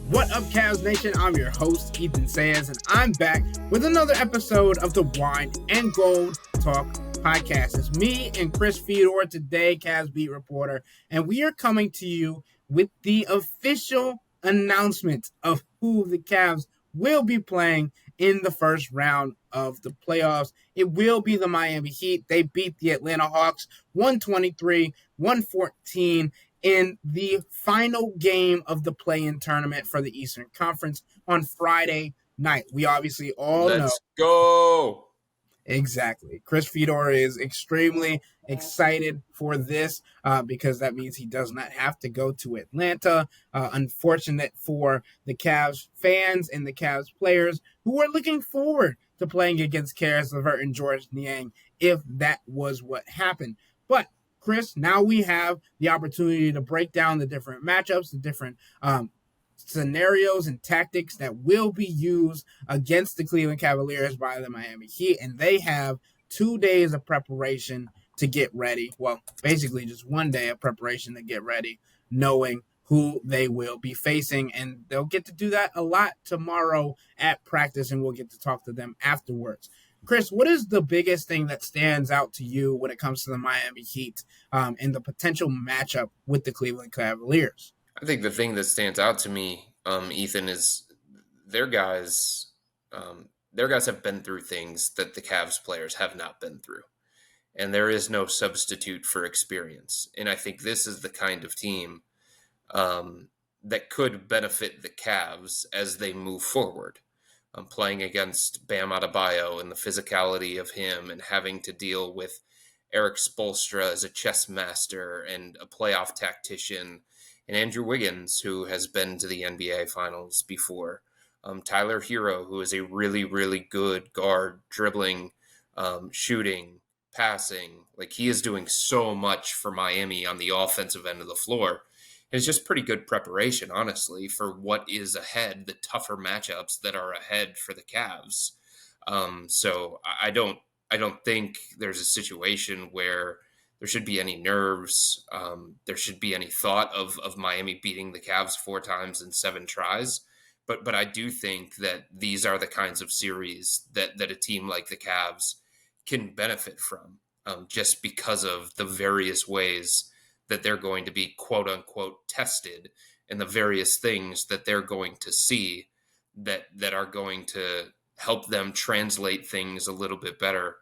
What up, Cavs Nation? I'm your host, Ethan Sayers, and I'm back with another episode of the Wine and Gold Talk podcast. It's me and Chris Fedor today, Cavs beat reporter, and we are coming to you with the official announcement of who the Cavs will be playing in the first round of the playoffs. It will be the Miami Heat. They beat the Atlanta Hawks 123-114 in the final game of the play-in tournament for the Eastern Conference on Friday night. We obviously all know. Let's go. Exactly. Chris Fedor is extremely excited for this because that means he does not have to go to Atlanta. Unfortunate for the Cavs fans and the Cavs players who are looking forward to playing against Karis LeVert and George Niang if that was what happened. But Chris, now we have the opportunity to break down the different matchups, the different scenarios and tactics that will be used against the Cleveland Cavaliers by the Miami Heat, and they have 2 days of preparation to get ready. Well, basically just 1 day of preparation to get ready, knowing who they will be facing, and they'll get to do that a lot tomorrow at practice, and we'll get to talk to them afterwards. Chris, what is the biggest thing that stands out to you when it comes to the Miami Heat and the potential matchup with the Cleveland Cavaliers? I think the thing that stands out to me, Ethan, is their guys have been through things that the Cavs players have not been through. And there is no substitute for experience. And I think this is the kind of team that could benefit the Cavs as they move forward. Playing against Bam Adebayo and the physicality of him and having to deal with Eric Spoelstra as a chess master and a playoff tactician, and Andrew Wiggins, who has been to the NBA Finals before. Tyler Hero, who is a really, really good guard, dribbling, shooting, passing. Like, he is doing so much for Miami on the offensive end of the floor. It's just pretty good preparation, honestly, for what is ahead, the tougher matchups that are ahead for the Cavs. So I don't think there's a situation where there should be any nerves. There should be any thought of Miami beating the Cavs 4 times in 7 tries. But I do think that these are the kinds of series that a team like the Cavs can benefit from, just because of the various ways that they're going to be quote unquote tested and the various things that they're going to see that are going to help them translate things a little bit better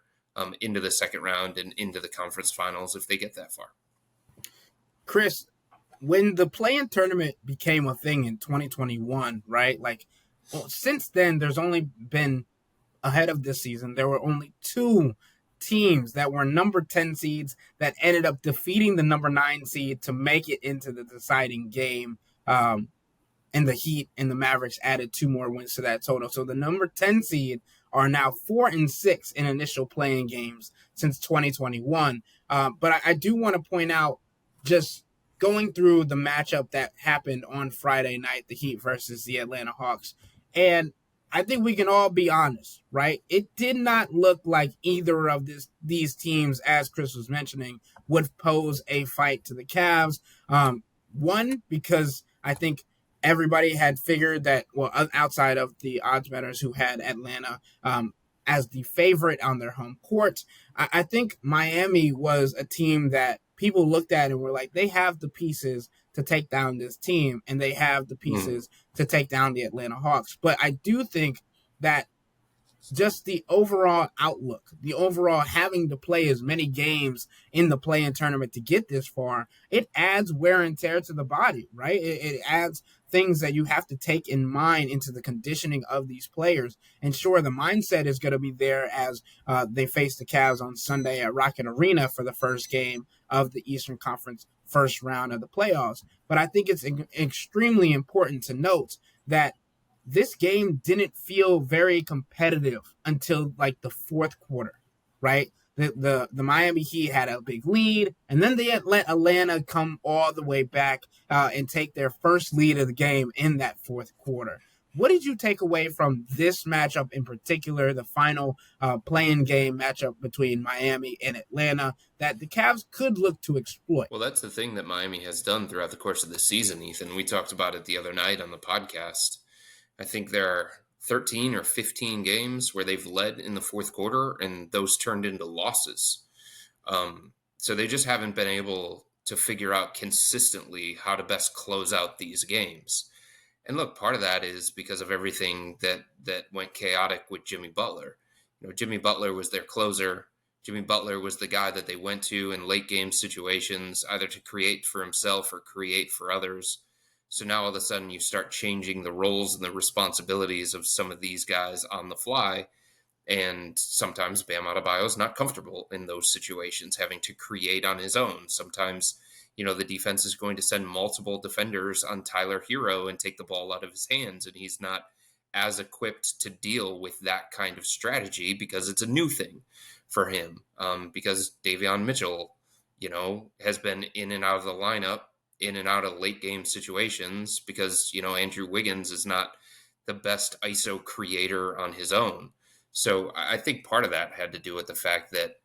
into the second round and into the conference finals if they get that far. Chris, when the play-in tournament became a thing in 2021, right? Since then, there's only been, ahead of this season, there were only 2 teams that were number 10 seeds that ended up defeating the number 9 seed to make it into the deciding game. And the Heat and the Mavericks added 2 more wins to that total. So the number 10 seed are now 4-6 in initial playing games since 2021. But I do want to point out, just going through the matchup that happened on Friday night, the Heat versus the Atlanta Hawks. And I think we can all be honest, right? It did not look like either of these teams, as Chris was mentioning, would pose a fight to the Cavs. One, because I think everybody had figured that, well, outside of the odds bettors who had Atlanta as the favorite on their home court, I think Miami was a team that people looked at and were like, they have the pieces to take down this team, and they have the pieces to take down the Atlanta Hawks. But I do think that just the overall outlook, the overall having to play as many games in the play-in tournament to get this far, it adds wear and tear to the body, right? It adds things that you have to take in mind into the conditioning of these players. And sure, the mindset is going to be there as they face the Cavs on Sunday at Rocket Arena for the first game of the Eastern Conference first round of the playoffs. But I think it's extremely important to note that this game didn't feel very competitive until like the fourth quarter, right? The Miami Heat had a big lead, and then they let Atlanta come all the way back and take their first lead of the game in that fourth quarter. what did you take away from this matchup in particular, the final play-in game matchup between Miami and Atlanta that the Cavs could look to exploit? Well, that's the thing that Miami has done throughout the course of the season, Ethan. We talked about it the other night on the podcast. I think there are 13 or 15 games where they've led in the fourth quarter, and those turned into losses. So they just haven't been able to figure out consistently how to best close out these games. And look, part of that is because of everything that went chaotic with Jimmy Butler. Jimmy Butler was their closer. Jimmy Butler was the guy that they went to in late game situations, either to create for himself or create for others. So now all of a sudden you start changing the roles and the responsibilities of some of these guys on the fly. And sometimes Bam Adebayo is not comfortable in those situations, having to create on his own. Sometimes, the defense is going to send multiple defenders on Tyler Hero and take the ball out of his hands, and he's not as equipped to deal with that kind of strategy because it's a new thing for him. Because Davion Mitchell, has been in and out of the lineup, in and out of late game situations because, Andrew Wiggins is not the best ISO creator on his own. So I think part of that had to do with the fact that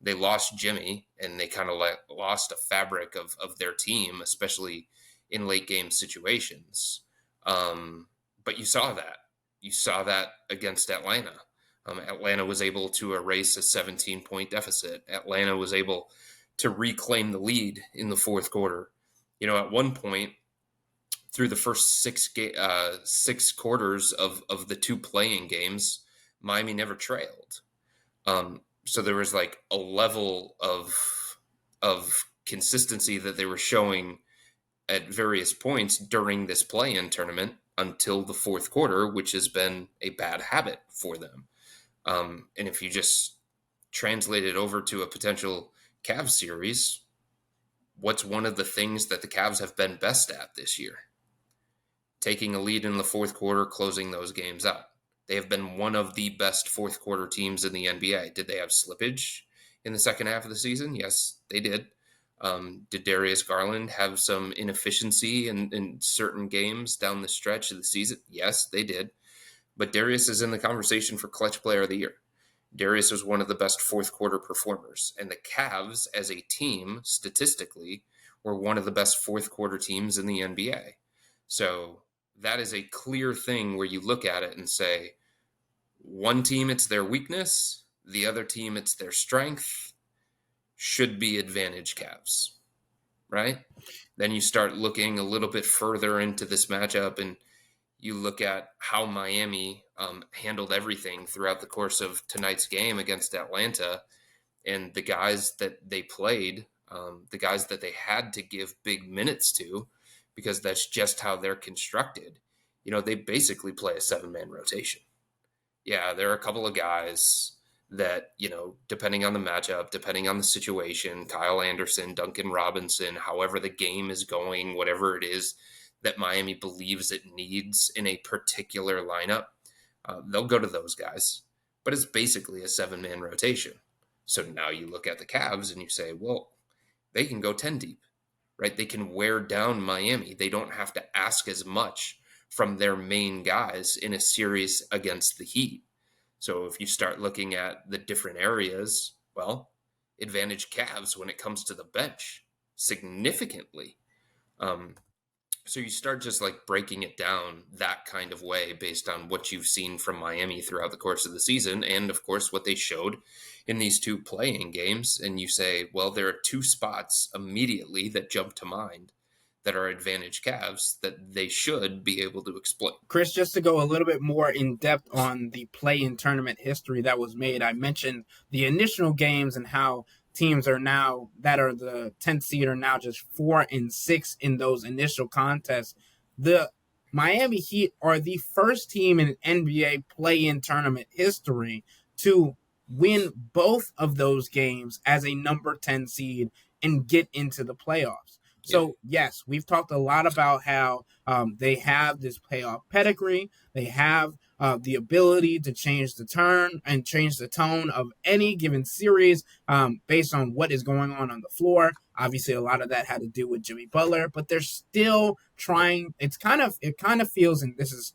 they lost Jimmy and they kind of lost a fabric of their team, especially in late game situations. But you saw that. You saw that against Atlanta. Atlanta was able to erase a 17-point deficit. Atlanta was able to reclaim the lead in the fourth quarter. At one point, through the first six quarters of the two playing games, Miami never trailed. So there was like a level of consistency that they were showing at various points during this play-in tournament until the fourth quarter, which has been a bad habit for them. And if you just translate it over to a potential Cavs series, what's one of the things that the Cavs have been best at this year? Taking a lead in the fourth quarter, closing those games out. They have been one of the best fourth quarter teams in the NBA. Did they have slippage in the second half of the season? Yes, they did. Did Darius Garland have some inefficiency in certain games down the stretch of the season? Yes, they did. But Darius is in the conversation for Clutch Player of the Year. Darius was one of the best fourth quarter performers. And the Cavs, as a team, statistically, were one of the best fourth quarter teams in the NBA. So that is a clear thing where you look at it and say, one team, it's their weakness. The other team, it's their strength. Should be advantage Cavs, right? Then you start looking a little bit further into this matchup and you look at how Miami handled everything throughout the course of tonight's game against Atlanta, and the guys that they played, the guys that they had to give big minutes to, because that's just how they're constructed. They basically play a 7-man rotation. Yeah, there are a couple of guys that, depending on the matchup, depending on the situation, Kyle Anderson, Duncan Robinson, however the game is going, whatever it is that Miami believes it needs in a particular lineup, they'll go to those guys. But it's basically a 7-man rotation. So now you look at the Cavs and you say, well, they can go 10 deep, right? They can wear down Miami. They don't have to ask as much from their main guys in a series against the Heat. So if you start looking at the different areas, well, advantage Cavs when it comes to the bench significantly. So you start just like breaking it down that kind of way based on what you've seen from Miami throughout the course of the season. And of course, what they showed in these two playing games. And you say, well, there are two spots immediately that jump to mind that are advantage Cavs that they should be able to exploit. Chris, just to go a little bit more in depth on the play-in tournament history that was made, I mentioned the initial games and how teams are now that are the 10th seed are now just 4-6 in those initial contests. The Miami Heat are the first team in NBA play-in tournament history to win both of those games as a number 10 seed and get into the playoffs. So, yes, we've talked a lot about how they have this playoff pedigree. They have the ability to change the turn and change the tone of any given series based on what is going on the floor. Obviously, a lot of that had to do with Jimmy Butler, but they're still trying. It kind of feels, and this is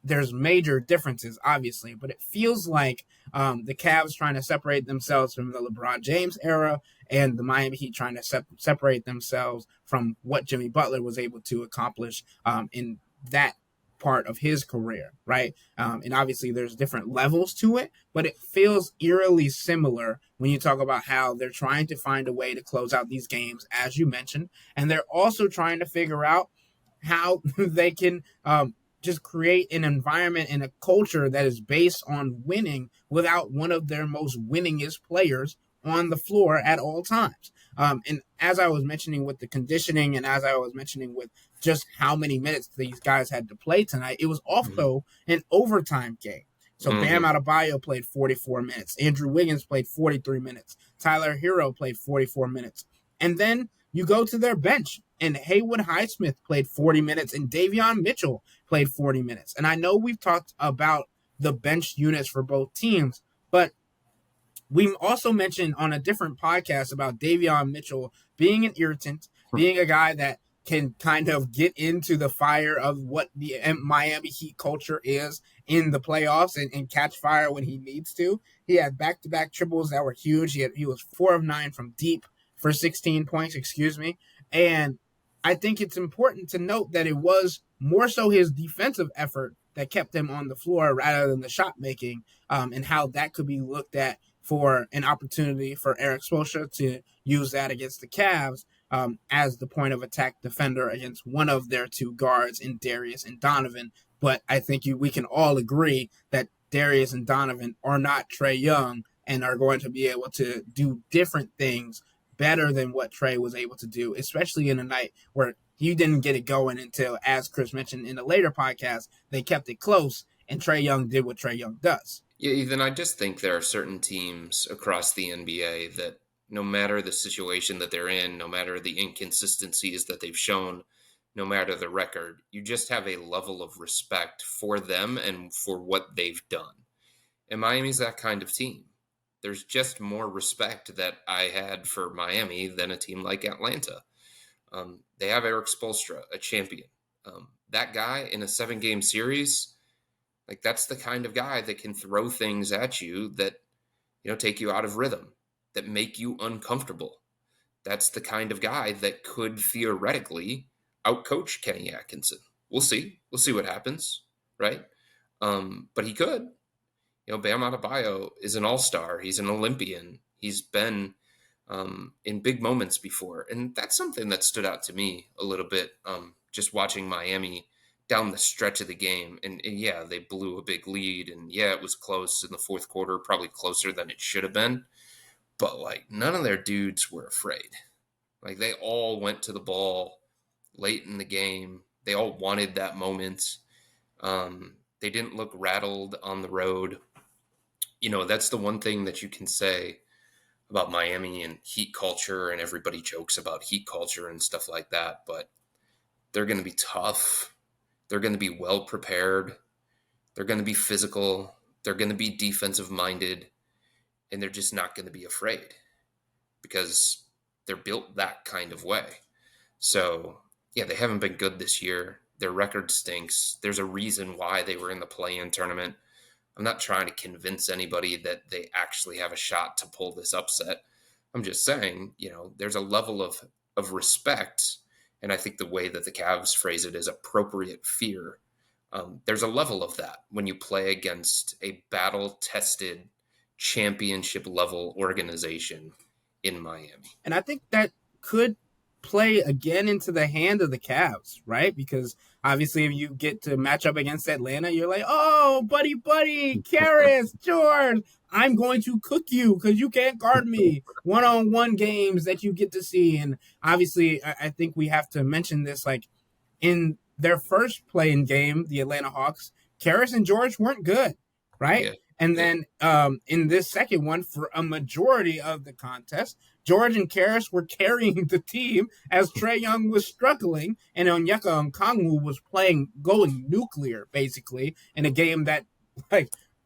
there's major differences, obviously, but it feels like the Cavs trying to separate themselves from the LeBron James era and the Miami Heat trying to separate themselves from what Jimmy Butler was able to accomplish in that part of his career, right? And obviously there's different levels to it, but it feels eerily similar when you talk about how they're trying to find a way to close out these games, as you mentioned, and they're also trying to figure out how they can just create an environment and a culture that is based on winning without one of their most winningest players on the floor at all times. And as I was mentioning with the conditioning and as I was mentioning with just how many minutes these guys had to play tonight, it was also an overtime game. So Bam Adebayo played 44 minutes. Andrew Wiggins played 43 minutes. Tyler Hero played 44 minutes. And then you go to their bench, and Haywood Highsmith played 40 minutes, and Davion Mitchell played 40 minutes. And I know we've talked about the bench units for both teams, but we also mentioned on a different podcast about Davion Mitchell being an irritant, being a guy that can kind of get into the fire of what the Miami Heat culture is in the playoffs and catch fire when he needs to. He had back-to-back triples that were huge. He was 4 of 9 from deep for 16 points, and I think it's important to note that it was more so his defensive effort that kept him on the floor rather than the shot making, and how that could be looked at for an opportunity for Eric Spoelstra to use that against the Cavs as the point of attack defender against one of their two guards in Darius and Donovan. But I think we can all agree that Darius and Donovan are not Trae Young and are going to be able to do different things better than what Trae was able to do, especially in a night where he didn't get it going until, as Chris mentioned in a later podcast, they kept it close and Trae Young did what Trae Young does. Yeah, Ethan, I just think there are certain teams across the NBA that no matter the situation that they're in, no matter the inconsistencies that they've shown, no matter the record, you just have a level of respect for them and for what they've done. And Miami's that kind of team. There's just more respect that I had for Miami than a team like Atlanta. They have Eric Spoelstra, a champion. That guy in a 7-game series, like that's the kind of guy that can throw things at you that, take you out of rhythm, that make you uncomfortable. That's the kind of guy that could theoretically outcoach Kenny Atkinson. We'll see. We'll see what happens, right? But he could. Bam Adebayo is an all-star. He's an Olympian. He's been in big moments before. And that's something that stood out to me a little bit, just watching Miami down the stretch of the game. And yeah, they blew a big lead. And yeah, it was close in the fourth quarter, probably closer than it should have been. But, none of their dudes were afraid. They all went to the ball late in the game. They all wanted that moment. They didn't look rattled on the road. That's the one thing that you can say about Miami and Heat culture, and everybody jokes about Heat culture and stuff like that, but they're going to be tough. They're going to be well prepared. They're going to be physical. They're going to be defensive minded, and they're just not going to be afraid because they're built that kind of way. So, yeah, they haven't been good this year. Their record stinks. There's a reason why they were in the play-in tournament. I'm not trying to convince anybody that they actually have a shot to pull this upset. I'm just saying, there's a level of respect, and I think the way that the Cavs phrase it is appropriate fear. There's a level of that when you play against a battle-tested championship-level organization in Miami. And I think that could play again into the hand of the Cavs, right? Because obviously if you get to match up against Atlanta, you're like, oh, buddy, Karis, George, I'm going to cook you because you can't guard me. One-on-one games that you get to see. And obviously, I think we have to mention this, in their first playing game, the Atlanta Hawks, Karis and George weren't good, right? Yeah. And then in this second one, for a majority of the contest, George and Karis were carrying the team as Trae Young was struggling, and Onyeka Okongwu was going nuclear, basically, in a game that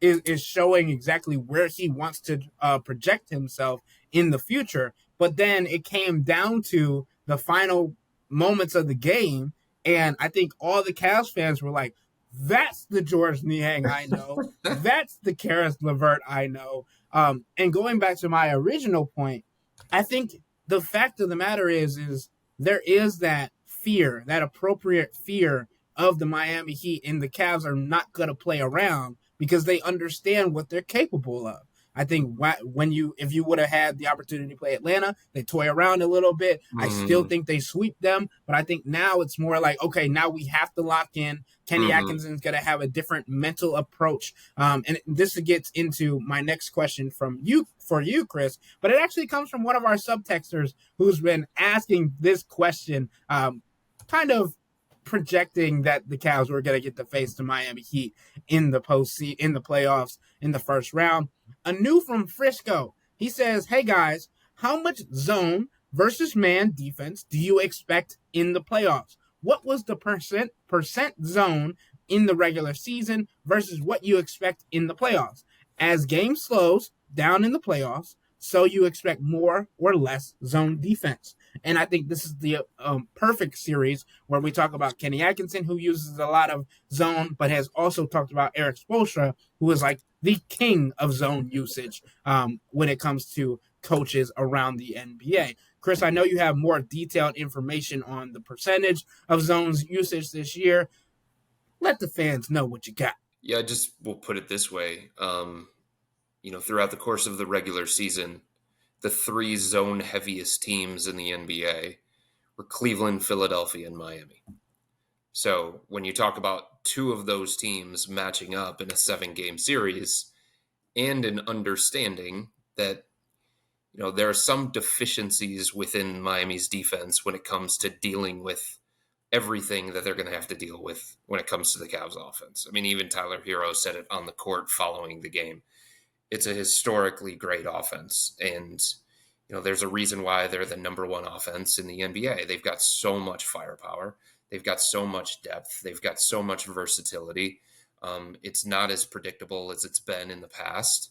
is showing exactly where he wants to project himself in the future. But then it came down to the final moments of the game, and I think all the Cavs fans were like, That's the George Niang I know. That's the Karis LeVert I know. And going back to my original point, I think the fact of the matter is there is that fear, that appropriate fear of the Miami Heat, and the Cavs are not going to play around because they understand what they're capable of. I think if you would have had the opportunity to play Atlanta, they toy around a little bit. I still Mm-hmm. think they sweep them, but I think now it's more like, okay, now we have to lock in. Kenny Mm-hmm. Atkinson's going to have a different mental approach. And this gets into my next question for you, Chris, but it actually comes from one of our subtexters who's been asking this question, kind of projecting that the Cavs were going to get to face the Miami Heat in the in the playoffs in the first round. Anu from Frisco, he says, "Hey guys, how much zone versus man defense do you expect in the playoffs? What was the percent zone in the regular season versus what you expect in the playoffs? As game slows down in the playoffs, so you expect more or less zone defense." And I think this is the perfect series where we talk about Kenny Atkinson, who uses a lot of zone, but has also talked about Eric Spoelstra, who is like the king of zone usage when it comes to coaches around the NBA. Chris, I know you have more detailed information on the percentage of zones usage this year. Let the fans know what you got. Yeah, I just will put it this way. Throughout the course of the regular season, the three zone heaviest teams in the NBA were Cleveland, Philadelphia, and Miami. So when you talk about two of those teams matching up in a 7-game series, and an understanding that there are some deficiencies within Miami's defense when it comes to dealing with everything that they're going to have to deal with when it comes to the Cavs offense. I mean, even Tyler Hero said it on the court following the game. It's a historically great offense, and there's a reason why they're the number one offense in the NBA. They've got so much firepower, they've got so much depth, they've got so much versatility. It's not as predictable as it's been in the past.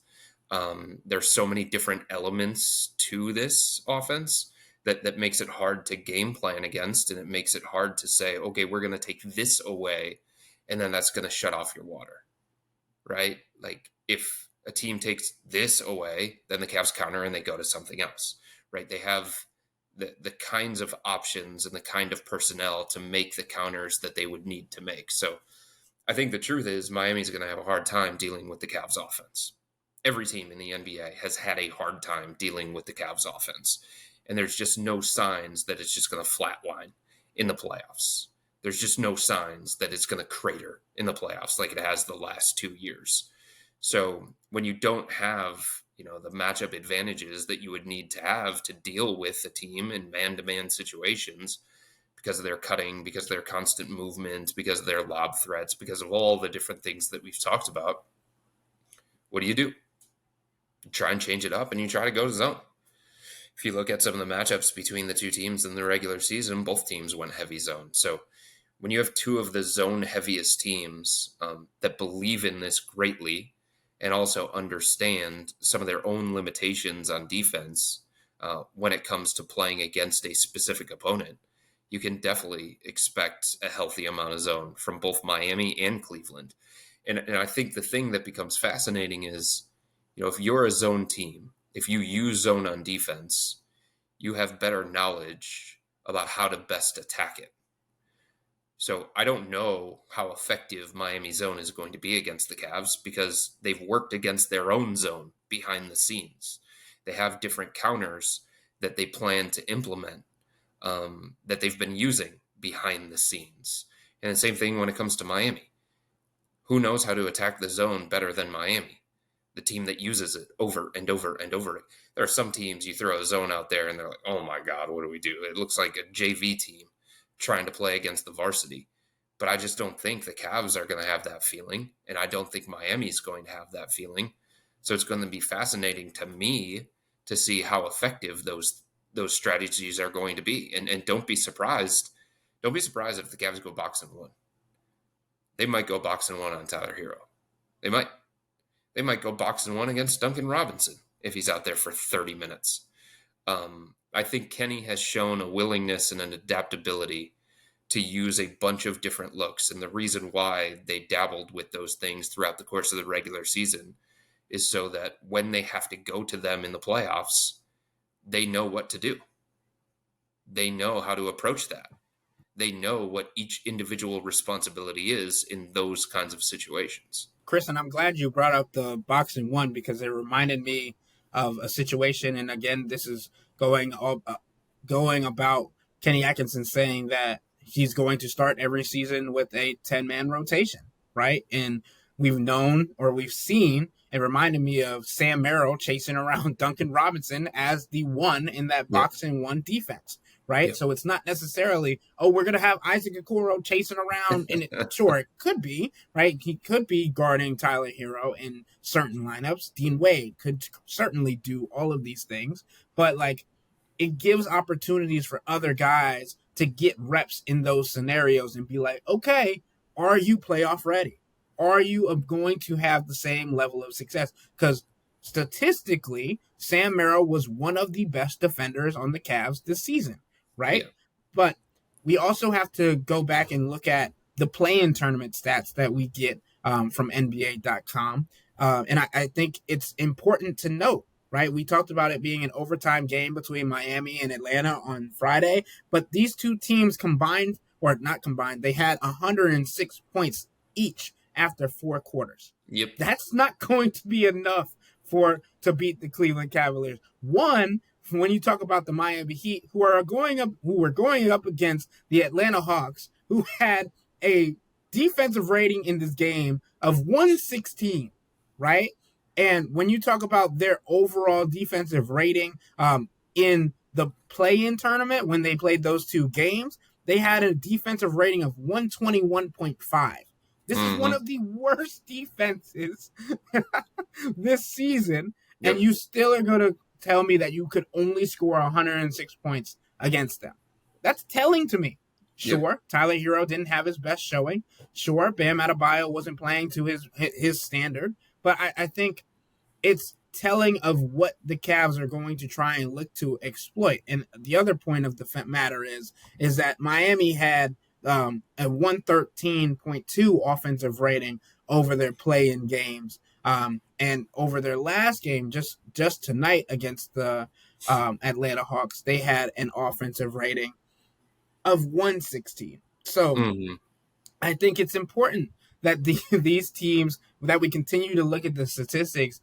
There's so many different elements to this offense that makes it hard to game plan against, and it makes it hard to say, okay, we're going to take this away, and then that's going to shut off your water, right? Like if a team takes this away, then the Cavs counter and they go to something else, right? They have the kinds of options and the kind of personnel to make the counters that they would need to make. So I think the truth is Miami's going to have a hard time dealing with the Cavs offense. Every team in the NBA has had a hard time dealing with the Cavs offense. And there's just no signs that it's just going to flatline in the playoffs. There's just no signs that it's going to crater in the playoffs like it has the last 2 years. So when you don't have, the matchup advantages that you would need to have to deal with a team in man-to-man situations because of their cutting, because of their constant movement, because of their lob threats, because of all the different things that we've talked about, what do? You try and change it up and you try to go to zone. If you look at some of the matchups between the two teams in the regular season, both teams went heavy zone. So when you have two of the zone heaviest teams that believe in this greatly and also understand some of their own limitations on defense when it comes to playing against a specific opponent, you can definitely expect a healthy amount of zone from both Miami and Cleveland. And I think the thing that becomes fascinating is, if you're a zone team, if you use zone on defense, you have better knowledge about how to best attack it. So I don't know how effective Miami zone is going to be against the Cavs because they've worked against their own zone behind the scenes. They have different counters that they plan to implement that they've been using behind the scenes. And the same thing when it comes to Miami. Who knows how to attack the zone better than Miami? The team that uses it over and over and over. There are some teams you throw a zone out there and they're like, oh my God, what do we do? It looks like a JV team trying to play against the varsity. But I just don't think the Cavs are going to have that feeling. And I don't think Miami's going to have that feeling. So it's going to be fascinating to me to see how effective those strategies are going to be. And don't be surprised. Don't be surprised if the Cavs go box and one. They might go box and one on Tyler Hero. They might. They might go box and one against Duncan Robinson if he's out there for 30 minutes. I think Kenny has shown a willingness and an adaptability to use a bunch of different looks. And the reason why they dabbled with those things throughout the course of the regular season is so that when they have to go to them in the playoffs, they know what to do. They know how to approach that. They know what each individual responsibility is in those kinds of situations. Chris, and I'm glad you brought up the boxing one because it reminded me of a situation. And again, this is going about Kenny Atkinson saying that he's going to start every season with a 10-man rotation, right? And we've known or we've seen. It reminded me of Sam Merrill chasing around Duncan Robinson as the one in that Yep. boxing one defense, right? Yep. So it's not necessarily, oh, we're going to have Isaac Okoro chasing around. And sure, it could be, right? He could be guarding Tyler Hero in certain lineups. Dean Wade could certainly do all of these things. But, like, it gives opportunities for other guys to get reps in those scenarios and be like, okay, are you playoff ready? Are you going to have the same level of success? Because statistically, Sam Merrill was one of the best defenders on the Cavs this season, right? Yeah. But we also have to go back and look at the play-in tournament stats that we get from NBA.com. And I think it's important to note, right? We talked about it being an overtime game between Miami and Atlanta on Friday, but these two teams combined, or not combined, they had 106 points each after 4 quarters. Yep. That's not going to be enough to beat the Cleveland Cavaliers. One, when you talk about the Miami Heat, who were going up against the Atlanta Hawks, who had a defensive rating in this game of 116, right? And when you talk about their overall defensive rating in the play-in tournament, when they played those two games, they had a defensive rating of 121.5. This is one of the worst defenses this season, Yep. and you still are going to tell me that you could only score 106 points against them. That's telling to me. Sure, Yep. Tyler Hero didn't have his best showing. Sure, Bam Adebayo wasn't playing to his standard. But I think it's telling of what the Cavs are going to try and look to exploit. And the other point of the matter is that Miami had a 113.2 offensive rating over their play-in games. And over their last game, just tonight against the Atlanta Hawks, they had an offensive rating of 116. So I think it's important that these teams, that we continue to look at the statistics,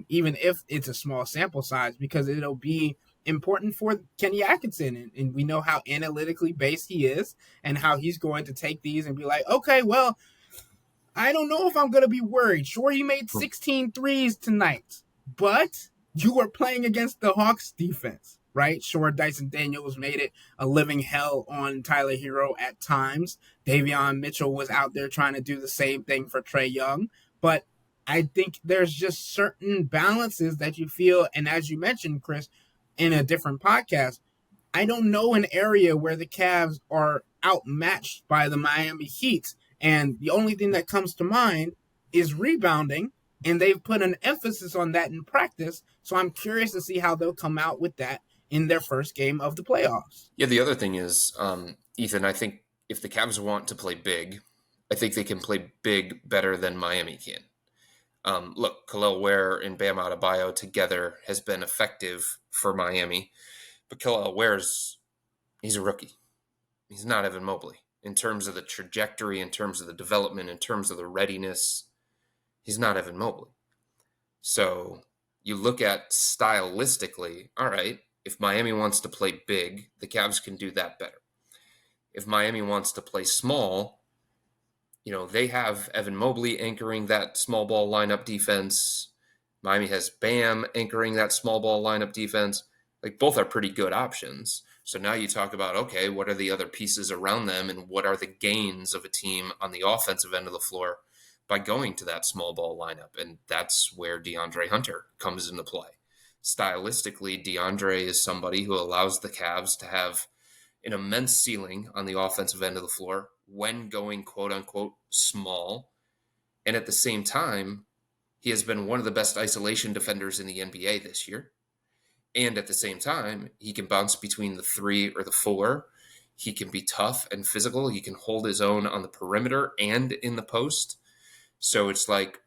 even if it's a small sample size, because it'll be important for Kenny Atkinson. And we know how analytically based he is and how he's going to take these and be like, okay, well, I don't know if I'm going to be worried. Sure, he made 16 threes tonight, but you were playing against the Hawks defense, right? Sure, Dyson Daniels made it a living hell on Tyler Hero at times. Davion Mitchell was out there trying to do the same thing for Trae Young. But I think there's just certain balances that you feel, and as you mentioned, Chris, in a different podcast, I don't know an area where the Cavs are outmatched by the Miami Heat. And the only thing that comes to mind is rebounding, and they've put an emphasis on that in practice. So I'm curious to see how they'll come out with that in their first game of the playoffs. Yeah, the other thing is, Ethan, I think if the Cavs want to play big, I think they can play big better than Miami can. Look, Khalil Ware and Bam Adebayo together has been effective for Miami, but Khalil Ware's, he's a rookie. He's not Evan Mobley. In terms of the trajectory, in terms of the development, in terms of the readiness, he's not Evan Mobley. So you look at stylistically, all right, if Miami wants to play big, the Cavs can do that better. If Miami wants to play small, they have Evan Mobley anchoring that small ball lineup defense. Miami has Bam anchoring that small ball lineup defense. Like, both are pretty good options. So now you talk about, okay, what are the other pieces around them and what are the gains of a team on the offensive end of the floor by going to that small ball lineup? And that's where DeAndre Hunter comes into play. Stylistically, DeAndre is somebody who allows the Cavs to have an immense ceiling on the offensive end of the floor when going quote unquote small. And at the same time, he has been one of the best isolation defenders in the NBA this year. And at the same time, he can bounce between the 3 or the 4. He can be tough and physical. He can hold his own on the perimeter and in the post. So it's like,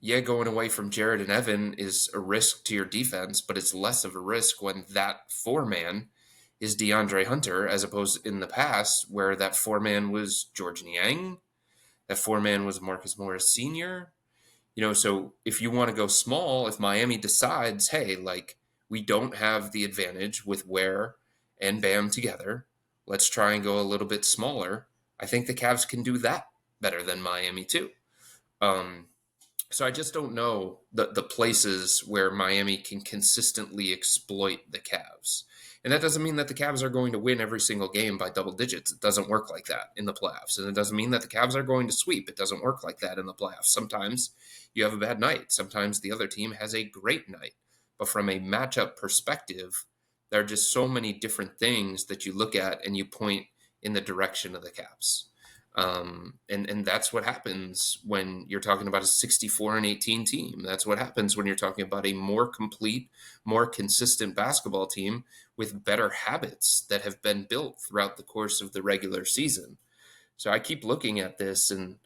yeah, going away from Jared and Evan is a risk to your defense, but it's less of a risk when that four-man is DeAndre Hunter, as opposed in the past where that four-man was George Niang, that four-man was Marcus Morris Sr. So if you want to go small, if Miami decides, hey, like, we don't have the advantage with Ware and Bam together, let's try and go a little bit smaller. I think the Cavs can do that better than Miami too. So I just don't know the places where Miami can consistently exploit the Cavs. And that doesn't mean that the Cavs are going to win every single game by double digits. It doesn't work like that in the playoffs. And it doesn't mean that the Cavs are going to sweep. It doesn't work like that in the playoffs. Sometimes you have a bad night. Sometimes the other team has a great night. But from a matchup perspective, there are just so many different things that you look at and you point in the direction of the Cavs. And that's what happens when you're talking about a 64-18 team. That's what happens when you're talking about a more complete, more consistent basketball team with better habits that have been built throughout the course of the regular season. So I keep looking at this, and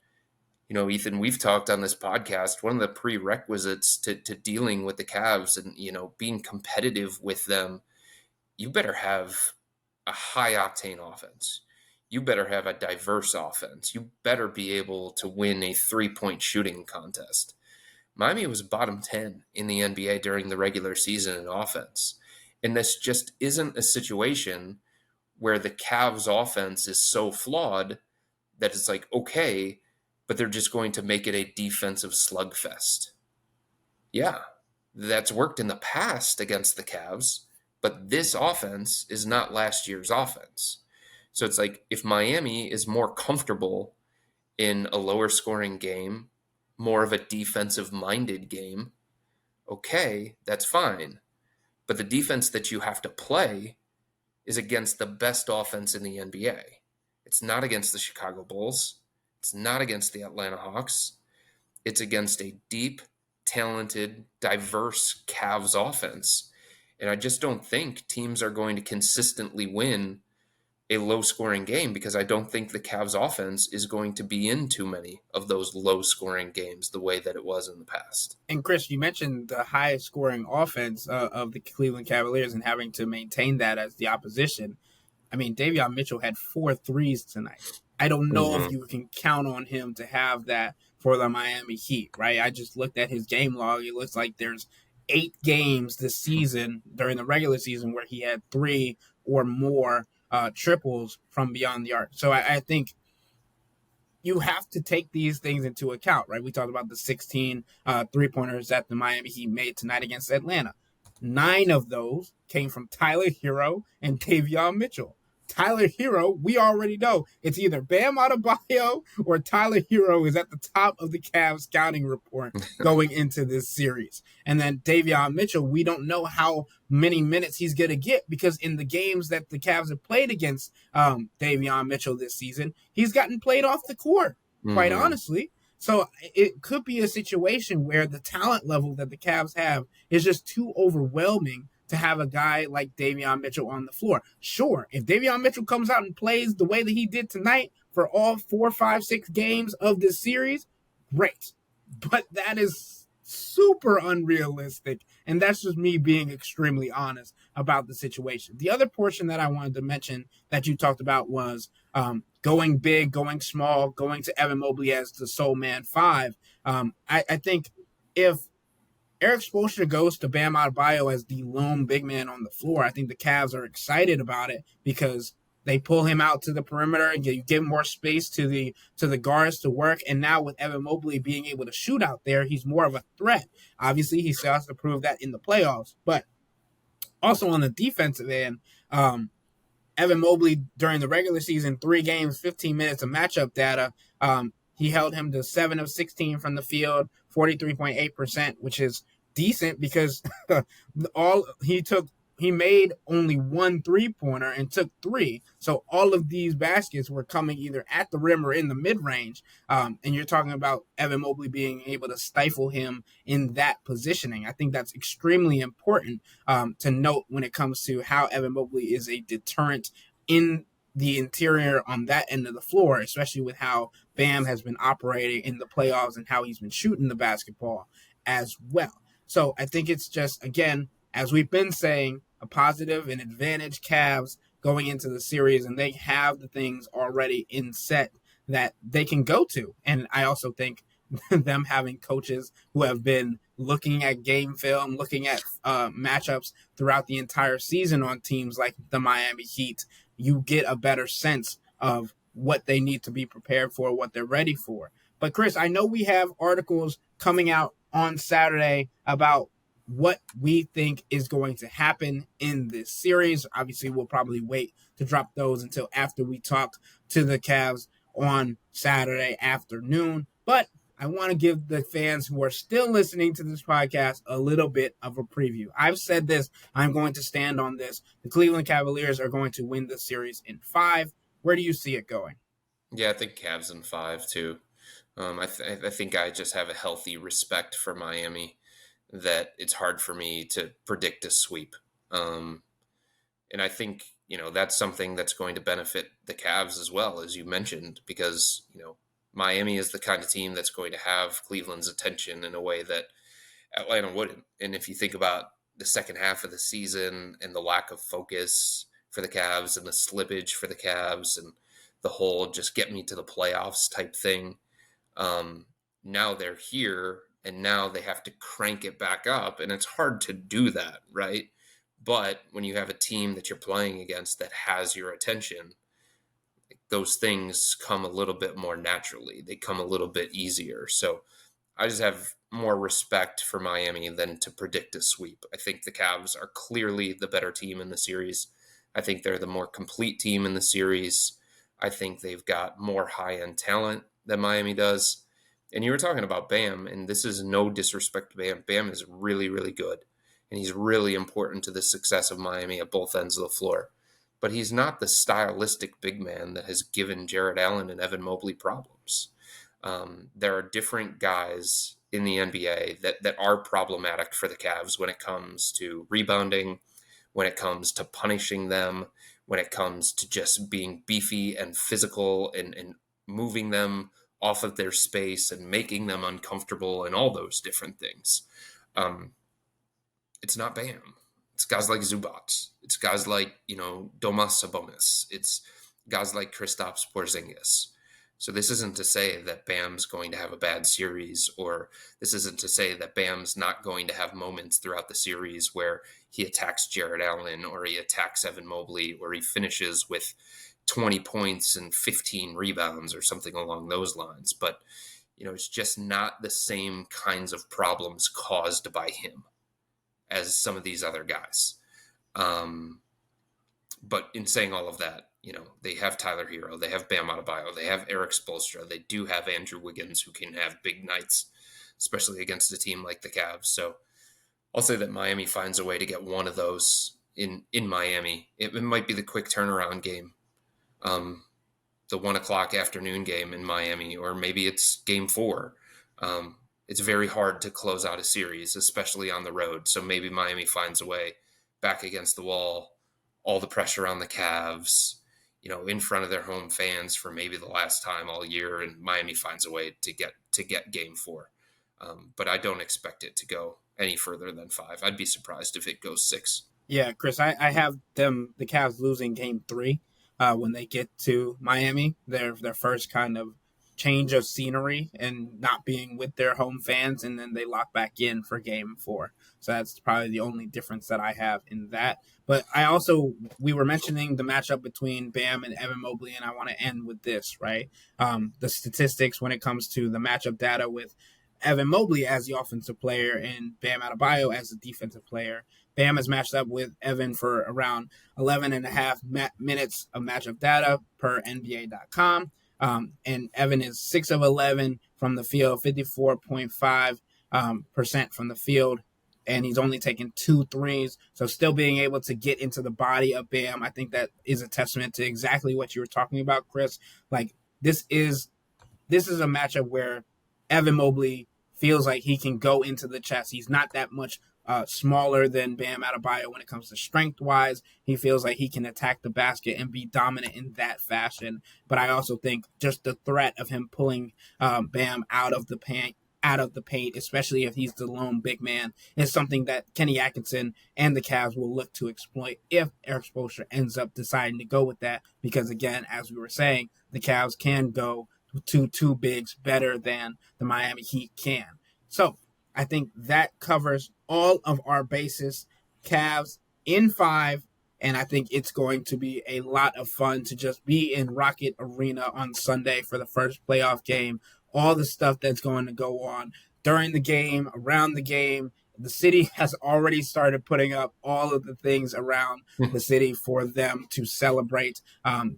Ethan, we've talked on this podcast, one of the prerequisites to dealing with the Cavs and being competitive with them, you better have a high octane offense. You better have a diverse offense. You better be able to win a 3-point shooting contest. Miami was bottom 10 in the NBA during the regular season in offense. And this just isn't a situation where the Cavs offense is so flawed that it's like, okay, but they're just going to make it a defensive slugfest. Yeah, that's worked in the past against the Cavs, but this offense is not last year's offense. So it's like, if Miami is more comfortable in a lower scoring game, more of a defensive minded game, okay, that's fine. But the defense that you have to play is against the best offense in the NBA. It's not against the Chicago Bulls. It's not against the Atlanta Hawks. It's against a deep, talented, diverse Cavs offense. And I just don't think teams are going to consistently win a low-scoring game, because I don't think the Cavs offense is going to be in too many of those low-scoring games the way that it was in the past. And Chris, you mentioned the highest scoring offense of the Cleveland Cavaliers and having to maintain that as the opposition. I mean, Davion Mitchell had 4 threes tonight. I don't know if you can count on him to have that for the Miami Heat, right? I just looked at his game log. It looks like there's 8 games this season during the regular season where he had 3 or more triples from beyond the arc. So I think you have to take these things into account, right? We talked about the 16 three-pointers that the Miami Heat made tonight against Atlanta. 9 of those came from Tyler Hero and Davion Mitchell. Tyler Hero, we already know it's either Bam Adebayo or Tyler Hero is at the top of the Cavs scouting report going into this series. And then Davion Mitchell, we don't know how many minutes he's going to get, because in the games that the Cavs have played against Davion Mitchell this season, he's gotten played off the court, quite honestly. So it could be a situation where the talent level that the Cavs have is just too overwhelming to have a guy like Davion Mitchell on the floor. Sure, if Davion Mitchell comes out and plays the way that he did tonight for all 4, 5, 6 games of this series, great. But that is super unrealistic, and that's just me being extremely honest about the situation. The other portion that I wanted to mention that you talked about was going big, going small, going to Evan Mobley as the sole man 5. I think if Eric Spoelstra goes to Bam Adebayo as the lone big man on the floor, I think the Cavs are excited about it, because they pull him out to the perimeter and you give more space to the guards to work. And now with Evan Mobley being able to shoot out there, he's more of a threat. Obviously, he still has to prove that in the playoffs. But also on the defensive end, Evan Mobley during the regular season, 3 games, 15 minutes of matchup data, he held him to 7 of 16 from the field, 43.8%, which is decent, because he made only 1 3-pointer and took 3. So all of these baskets were coming either at the rim or in the mid-range. And you're talking about Evan Mobley being able to stifle him in that positioning. I think that's extremely important to note when it comes to how Evan Mobley is a deterrent in the interior on that end of the floor, especially with how Bam has been operating in the playoffs and how he's been shooting the basketball as well. So I think it's just, again, as we've been saying, a positive and advantage Cavs going into the series, and they have the things already in set that they can go to. And I also think them having coaches who have been looking at game film, looking at matchups throughout the entire season on teams like the Miami Heat, you get a better sense of what they need to be prepared for, what they're ready for. But Chris, I know we have articles coming out on Saturday about what we think is going to happen in this series. Obviously, we'll probably wait to drop those until after we talk to the Cavs on Saturday afternoon. But I want to give the fans who are still listening to this podcast a little bit of a preview. I've said this. I'm going to stand on this. The Cleveland Cavaliers are going to win the series in 5. Where do you see it going? Yeah, I think Cavs in 5 too. I think I just have a healthy respect for Miami that it's hard for me to predict a sweep. And I think, that's something that's going to benefit the Cavs as well, as you mentioned, because, Miami is the kind of team that's going to have Cleveland's attention in a way that Atlanta wouldn't. And if you think about the second half of the season and the lack of focus for the Cavs and the slippage for the Cavs and the whole just get me to the playoffs type thing, now they're here and now they have to crank it back up. And it's hard to do that, right? But when you have a team that you're playing against that has your attention, those things come a little bit more naturally. They come a little bit easier. So I just have more respect for Miami than to predict a sweep. I think the Cavs are clearly the better team in the series. I think they're the more complete team in the series. I think they've got more high-end talent than Miami does. And you were talking about Bam, and this is no disrespect to Bam. Bam is really, really good, and he's really important to the success of Miami at both ends of the floor. But he's not the stylistic big man that has given Jared Allen and Evan Mobley problems. There are different guys in the NBA that are problematic for the Cavs when it comes to rebounding, when it comes to punishing them, when it comes to just being beefy and physical and moving them off of their space and making them uncomfortable and all those different things. It's not Bam. It's guys like Zubats. It's guys like, Domas Sabonis. It's guys like Kristaps Porzingis. So this isn't to say that Bam's going to have a bad series, or this isn't to say that Bam's not going to have moments throughout the series where he attacks Jared Allen or he attacks Evan Mobley or he finishes with 20 points and 15 rebounds or something along those lines. But, it's just not the same kinds of problems caused by him as some of these other guys. But in saying all of that, they have Tyler Hero, they have Bam Adebayo, they have Eric Spoelstra, they do have Andrew Wiggins, who can have big nights, especially against a team like the Cavs. So I'll say that Miami finds a way to get one of those in Miami. It might be the quick turnaround game, the 1:00 afternoon game in Miami, or maybe it's game 4. It's very hard to close out a series, especially on the road. So maybe Miami finds a way back against the wall, all the pressure on the Cavs, in front of their home fans for maybe the last time all year, and Miami finds a way to get game 4. But I don't expect it to go any further than 5. I'd be surprised if it goes 6. Yeah, Chris, I have the Cavs losing game 3 when they get to Miami. Their first kind of change of scenery and not being with their home fans, and then they lock back in for game 4. So that's probably the only difference that I have in that. But we were mentioning the matchup between Bam and Evan Mobley, and I want to end with this, right? The statistics when it comes to the matchup data with Evan Mobley as the offensive player and Bam Adebayo as the defensive player. Bam has matched up with Evan for around 11 and a half minutes of matchup data per NBA.com. And Evan is 6 of 11 from the field, 54.5% from the field, and he's only taken 2 threes. So still being able to get into the body of Bam, I think that is a testament to exactly what you were talking about, Chris. Like this is a matchup where Evan Mobley feels like he can go into the chest. He's not that much smaller than Bam Adebayo when it comes to strength-wise. He feels like he can attack the basket and be dominant in that fashion. But I also think just the threat of him pulling Bam out of the paint, especially if he's the lone big man, is something that Kenny Atkinson and the Cavs will look to exploit if Eric Spoelstra ends up deciding to go with that. Because again, as we were saying, the Cavs can go to two bigs better than the Miami Heat can. So I think that covers all of our bases. Cavs in 5, and I think it's going to be a lot of fun to just be in Rocket Arena on Sunday for the first playoff game. All the stuff that's going to go on during the game, around the game. The city has already started putting up all of the things around the city for them to celebrate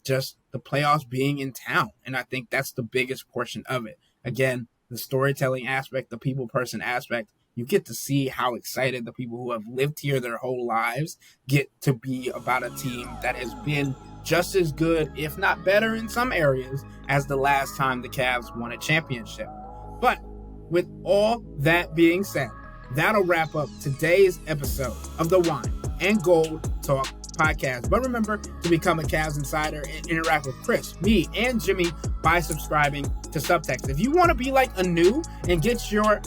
just the playoffs being in town. And I think that's the biggest portion of it. Again, the storytelling aspect, the people person aspect, you get to see how excited the people who have lived here their whole lives get to be about a team that has been just as good, if not better in some areas, as the last time the Cavs won a championship. But with all that being said, that'll wrap up today's episode of the Wine and Gold Talk podcast. But remember to become a Cavs Insider and interact with Chris, me, and Jimmy by subscribing to Subtext. If you want to be like a new and get your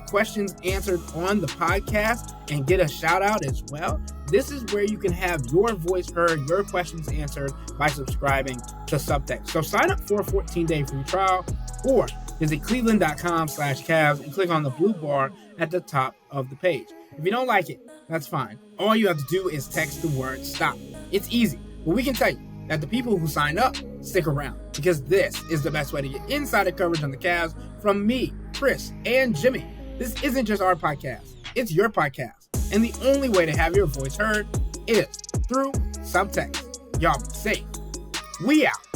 questions answered on the podcast and get a shout out as well, this is where you can have your voice heard, your questions answered by subscribing to Subtext. So sign up for a 14-day free trial or visit cleveland.com/Cavs and click on the blue bar at the top of the page. If you don't like it, that's fine. All you have to do is text the word STOP. It's easy, but we can tell you that the people who sign up stick around because this is the best way to get insider coverage on the Cavs from me, Chris, and Jimmy. This isn't just our podcast. It's your podcast. And the only way to have your voice heard is through Subtext. Y'all be safe. We out.